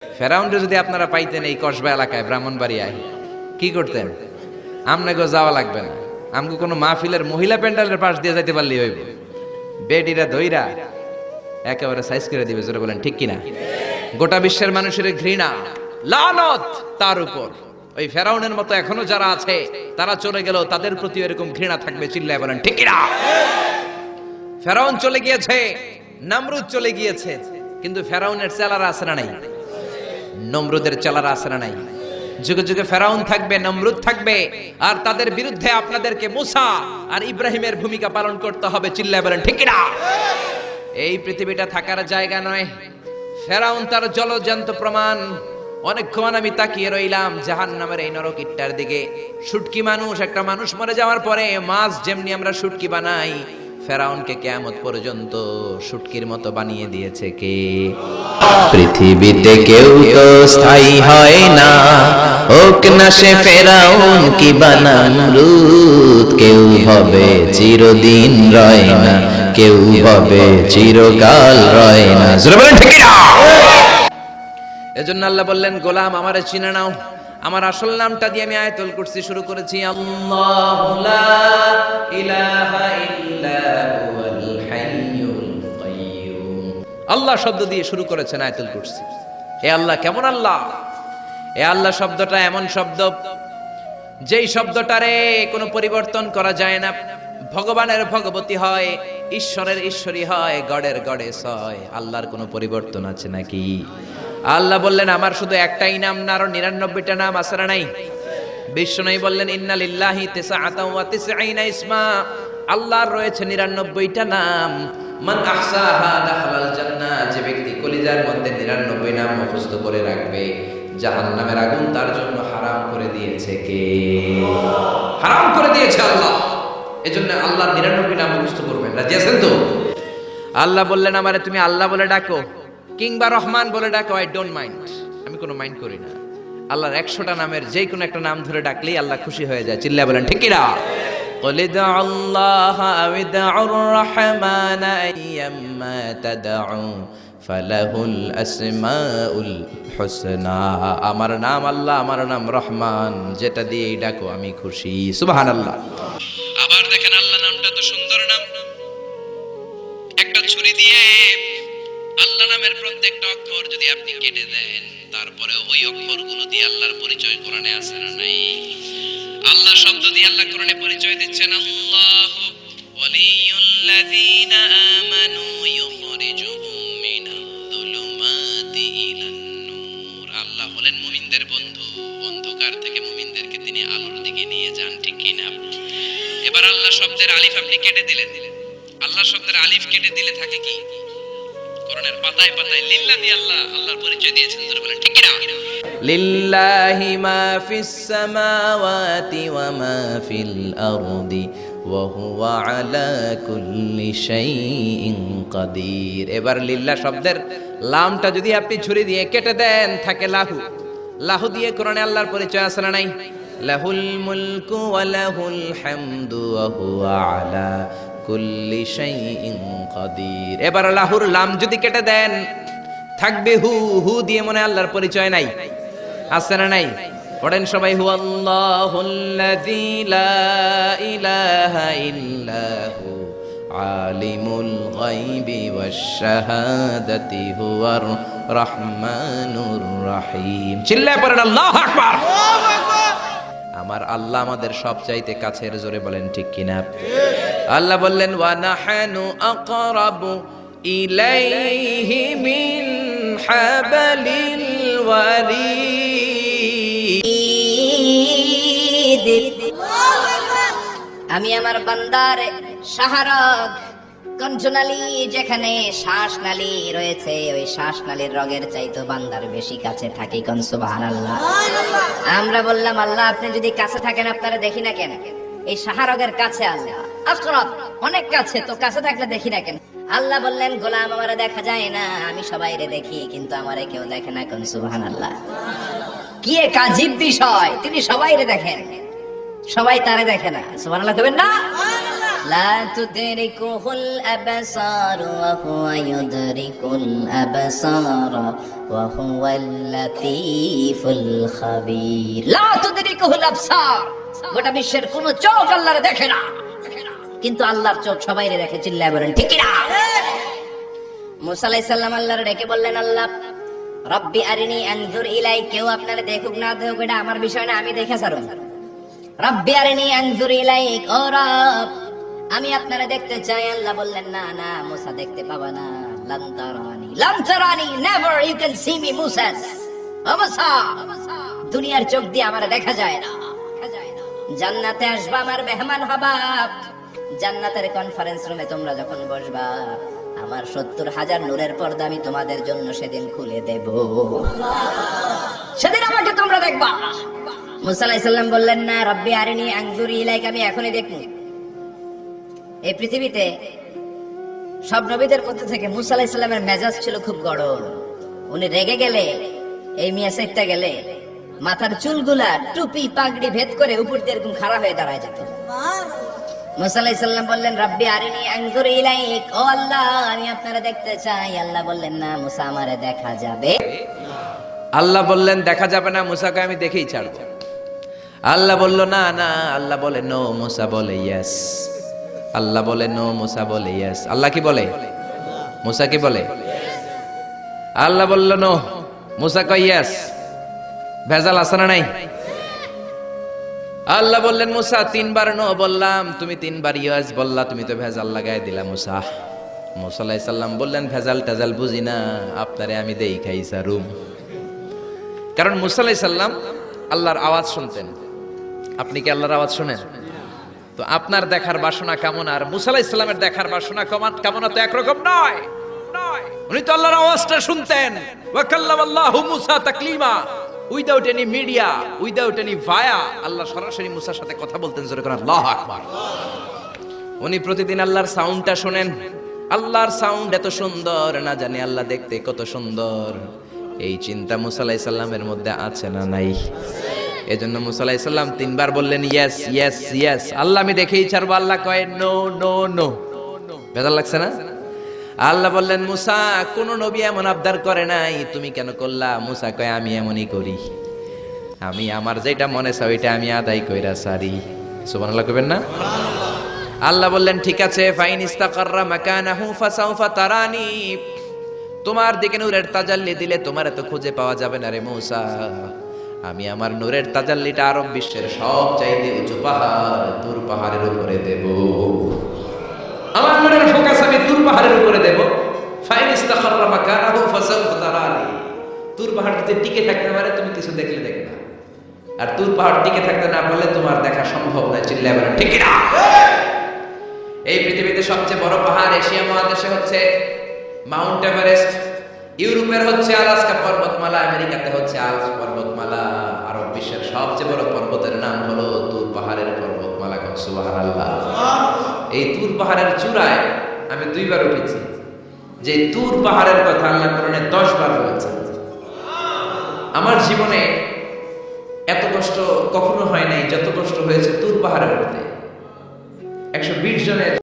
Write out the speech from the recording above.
ফেরাউনরে যদি আপনারা পাইতেন এই কসবা এলাকায় ব্রাহ্মণবাড়িয়ায় কি করতেন? আমনাগো যাওয়া লাগবে না, আমগো কোনো মাহফিলের মহিলা প্যান্ডেলের পাশ দিয়ে যাইতে পারলি হইব, বেডিরা দইরা একেবারে সাইজ করে দিবে। জোরে বলেন ঠিক কিনা? গোটা বিশ্বের মানুষের ঘৃণা লানত তার উপর। ওই ফেরাউনের মতো এখনো যারা আছে তারা চলে গেল, তাদের প্রতি এরকম ঘৃণা থাকবে। চিল্লায় বলেন ঠিক কিনা? ফেরাউন চলে গিয়েছে, নমরুদ চলে গিয়েছে, কিন্তু ফেরাউনের চেলারা আছে না নাই? নমরুদের চেলারা আছে না নাই? যুগে যুগে ফেরাউন থাকবে, নমরুদ থাকবে, আর তাদের বিরুদ্ধে আপনাদেরকে মুসা আর ইব্রাহিমের ভূমিকা পালন করতে হবে। চিল্লায় বলেন ঠিক কিনা? এই পৃথিবীটা থাকার জায়গা নয়। ফেরাউন তার জলজ্যান্ত প্রমাণ। অনেকক্ষণ আমি তাকিয়ে রইলাম জাহান্নামের এই নরক ইট্টার দিকে। শুটকি মানুষ, একটা মানুষ মরে যাওয়ার পরে মাছ যেমনি আমরা শুটকি বানাই, ফেরাউনকে কিয়ামত পর্যন্ত শুটকির মতো বানিয়ে দিয়েছে কে? পৃথিবীতে কেউ তো স্থায়ী হয় না, হোক না সে ফেরাউন কি বা নমরুদ। কেউ হবে চিরদিন রয় না, কেউ হবে চিরকাল রয় না। জোরে বলেন ঠিক কিনা? এজন্য আল্লাহ বললেন, গোলাম আমারে চিনে নাও। আমার আসল নামটা দিয়ে আমি আয়াতুল কুরসি শুরু করেছি। আল্লাহু লা ইলাহা ইল্লা হুয়াল হাইয়ুল কাইয়্যুম। আল্লাহ শব্দ দিয়ে শুরু করেছেন আয়াতুল কুরসি। এ আল্লাহ কেমন আল্লাহ? এ আল্লাহ শব্দটা এমন শব্দ যেই শব্দটারে কোনো পরিবর্তন করা যায় না। ভগবানের ভগবতী হয়, ঈশ্বরের ঈশ্বরী হয়, গডের গডেস হয়। আল্লাহর কোনো পরিবর্তন আছে নাকি? আল্লাহ বললেন আমার শুধু একটাই নাম না, আরো 99টা নাম আছে না নাই? বিষ্ণু বললেন ইন্না লিল্লাহি তিসআতাও ওয়া তিসঈনা ইসমা। আল্লাহর রয়েছে 99টা নাম। মান আহসাহা দাখালাল জান্নাহ। যে ব্যক্তি কলিজার মধ্যে 99 নাম মুখস্থ করে রাখবে, জাহান্নামের আগুন তার জন্য হারাম করে দিয়েছে কে? হারাম করে দিয়েছে আল্লাহ। এজন্য আল্লাহর 99 নাম মুখস্থ করবেন। রাজি আছেন তো? আল্লাহ বললেন আমারে তুমি আল্লাহ বলে ডাকো কিংবা রহমান বলে ডাকো, আই ডোন্ট মাইন্ড, আমি কোনো মাইন্ড করি না। আল্লাহর 100টা নামের যে কোনো একটা নাম ধরে ডাকলেই আল্লাহ খুশি হয়ে যায়। চিল্লায় বলেন ঠিক কিনা? قل ادعوا الله أو ادعوا الرحمن أيما تدعوا فله الأسماء الحسنى। আমার নাম আল্লাহ, আমার নাম রহমান, যেটা দিয়ে ডাকো আমি খুশি। সুবহানাল্লাহ। আবার দেখেন আল্লাহ নামটা তো সুন্দর নাম। একটা ছুরি দিয়ে আল্লাহ নামের প্রত্যেকটা অক্ষর যদি আপনি কেটে দেন, তারপরে ওই অক্ষরগুলো দিয়ে আল্লাহর পরিচয় কোরআনে আছে না নাই? আল্লাহ শব্দ দিয়ে আল্লাহ কোরআনে পরিচয় দিচ্ছেন। আল্লাহু ওয়ালিয়ুল্লাযীনা আমানু ইউখরিজুহুম মিনায-যুলুমাতি ইলান-নূর। আল্লাহ হলেন মুমিনদের বন্ধু, অন্ধকার থেকে মুমিনদেরকে তিনি আলোর দিকে নিয়ে যান। ঠিক কি না? এবার আল্লাহ শব্দের আলিফ আপনি কেটে দিলেন। আল্লাহ শব্দের আলিফ কেটে দিলে থাকে কি? কোরআনের পাতায় পাতায় লিল্লাহ দিয়ে আল্লাহর পরিচয় দিয়েছেন। ধরে বলেন ঠিক কি না? লিল্লাহি মা ফিস সামাওয়াতি ওয়া মা ফিল আরদি ওয়া হুয়া আলা কুল্লি শাইইন কাদির। এবার লিল্লাহ শব্দের লামটা যদি আপনি ছুরি দিয়ে কেটে দেন, থাকে লাহু। লাহু দিয়ে কোরআনে আল্লাহর পরিচয় আছে না নাই? লাহুল মুলকু ওয়া লাহুল হামদু ওয়া হুয়া আলা কুল্লি শাইইন কাদির। এবার লাহুর লাম যদি কেটে দেন, থাকবে হু। হু দিয়ে মনে আল্লাহর পরিচয় নাই? আছে না নাই? পড়েন সবাই, হু আল্লাহুল্লাযী লা ইলাহা ইল্লা হু আলিমুল গায়বি ওয়াশ শাহাদাতি হুয়ার রহমানুর রহিম। চিল্লায় পড়েন আল্লাহু আকবার। আমার আল্লাহ আমাদের সবচাইতে কাছের। জোরে বলেন ঠিক কিনা? আল্লাহ বললেন ওয়া নাহানু আকরাবু ইলাইহি মিন হাবলিল ওয়ারিদ। আমি আমার বান্দার শাহরগ কণ্ঠনালী, যেখানে শ্বাসনালী রয়েছে, ওই শ্বাসনালীর রগের চাইতে বান্দার বেশি কাছে থাকি। কোন সুবহানাল্লাহ। আমরা বললাম আল্লাহ আপনি যদি কাছে থাকেন আপনারা দেখি না কেন? এই শাহরগের কাছে আল্লাহ আকরাব, অনেক কাছে, তো কাছে থাকলে দেখি না কেন? আল্লাহ বললেন গোলাম আমারে দেখা যায় না, আমি সবাইরে দেখি কিন্তু আমারে কেউ দেখে না। কোন সুবহানাল্লাহ। কি এক আজীব বিষয়, তিনি সবাইরে দেখেন, সবাই তারে দেখে না। সুবহানাল্লাহ কইবেন না? لا تدركه الأبصار وهو يدرك الأبصار وهو اللطيف الخبير لا تدركه الأبصار গোটা বিশ্বের কোন চোখ আল্লাহর দেখে না কিন্তু আল্লাহর চোখ সবাইরে দেখে চিল্লায় বলেন ঠিক না মুসা আলাইহিস সালাম আল্লাহর ডেকে বললেন আল্লাহ রব্বি আরিনি আনজুর ইলাই কেউ আপনারে দেখুক না দেখুক এটা আমার বিষয় না আমি দেখে ছাড়ব রব্বি আরিনি আনজুর ইলাইক ও রব আমি আপনারে দেখতে চাই আল্লাহ বললেন না না মুসা দেখতে পাবা না লাম তারানি never you can see me মুসা ও মুসা দুনিয়ার চোখ দিয়ে আমারে দেখা যায় না জান্নাতে আসবা আমার মেহমান হবা জান্নাতের কনফারেন্স রুমে তোমরা যখন বসবা আমার 70,000 নূরের পর্দা আমি তোমাদের জন্য সেদিন খুলে দেব সেদিন আমাকে তোমরা দেখবা মুসা আলাইহিস সালাম বললেন না রব্বি আরিনি আনজুর ইলাইক আমি এখনই দেখব এই পৃথিবীতে সব নবীদের মধ্যে থেকে মুসা আলাইহিস সালামের মেজাজ ছিল খুব গরম উনি রেগে গেলে এই মিয়া সাইটটা গেলে মাথার চুলগুলা টুপি পাগড়ি ভেদ করে উপর দিয়ে এরকম খাড়া হয়ে দাঁড়ায় যেত মুসা আলাইহিস সালাম বললেন রব্বি আরিনি আনজুর ইলাইক ও আল্লাহ আমি আপনারা দেখতে চাই আল্লাহ বললেন না মুসা আমারে দেখা যাবে আল্লাহ বললেন দেখা যাবে না মুসাকে আমি দেখেই ছাড়ব আল্লাহ বলল না না আল্লাহ বলে নো মুসা বলে ইয়েস আল্লাহ বলে নো মুসা বলে ইয়েস আল্লাহ কি বলে মুসা কি বলে আল্লাহ বলল নো মুসা কয় ইয়েস ভেজাল আছে না নাই আল্লাহ বললেন মুসা 3 বার নো বললাম তুমি 3 বার ইয়েস বললা তুমি তো ভেজাল লাগাই দিলা মুসা মুসা আলাইহিস সালাম বললেন ভেজাল টাজাল বুঝি না আপনারে আমি দেই খাই সারুম কারণ মুসা আলাইহিস সালাম আল্লাহর আওয়াজ শুনতেন আপনি কি আল্লাহর আওয়াজ শুনেন তো আপনার দেখার বাসনা কেমন আর মুসা আলাইহিস সালামের দেখার বাসনা কেমন তো একরকম নয় উনি তো আল্লাহর আওয়াজটা শুনতেন ওয়া কাল্লামাল্লাহু মুসা তাকলিমা without any media without any via আল্লাহ সরাসরি মুসার সাথে কথা বলতেন জোরে করে আল্লাহু আকবার উনি প্রতিদিন আল্লাহর সাউন্ডটা শুনেন আল্লাহর সাউন্ড এত সুন্দর না জানি আল্লাহ দেখতে কত সুন্দর এই চিন্তা মুসা আলাইহিস সালামের মধ্যে আছে না নাই এজন্য মুসা আলাইহিস সালাম 3 বার বললেন ইয়েস ইয়েস ইয়েস আল্লাহ আমি দেখেই ছাড়বো আল্লাহ কয় নো নো নো বেজার লাগছে না আল্লাহ বললেন মুসা কোন নবী এমন আবদার করে নাই তুমি কেন করলা মুসা কয় আমি এমনই করি আমি আমার যেটা মনে চাই ওইটা আমি আদায় কইরা সারি সুবহানাল্লাহ কইবেন না আল্লাহ বললেন ঠিক আছে ফাইন ইস্তাকাররা মাকানাহু ফাসাউফা তারানি তোমার দিকে নূরের তাজাল্লি দিলে তোমার এত খুঁজে পাওয়া যাবে না রে মুসা আমি আমার নূরের তাজাল্লিটা আরব বিশ্বের সবচাইতে উঁচু পাহাড় তুর পাহাড়ের উপরে দেব আমার নূরের ফোকাস আমি তুর পাহাড়ের উপরে দেব ফাইন ইস্তাকাররা মাকানাহু ফাসাউফা তারানি তুর পাহাড় যদি টিকে থাকতে পারে তুমি কিছু দেখলে দেখবা আর তুর পাহাড় টিকে থাকতে না পারলে তোমার দেখা সম্ভব না চিল্লায় বলেন ঠিক না এই পৃথিবীতে সবচেয়ে বড় পাহাড় এশিয়া মহাদেশে হচ্ছে মাউন্ট এভারেস্ট ইউরোপের হচ্ছে আলাস্কা পর্বতমালা আমেরিকাতে হচ্ছে আল্পস পর্বতমালা আরব বিশ্বের সবচেয়ে বড় পর্বতের নাম হলো তুর পাহাড়ের পর্বতমালা সুবহানাল্লাহ এই তুর পাহাড়ের চূড়ায় আমি 2 বার উঠেছি যে তুর পাহাড়ের কথা আল্লাহ কোরআনে 10 বার বলেছেন আমার জীবনে এত কষ্ট কখনো হয় নাই যত কষ্ট হয়েছে তুর পাহাড়ে উঠতে 120 জনের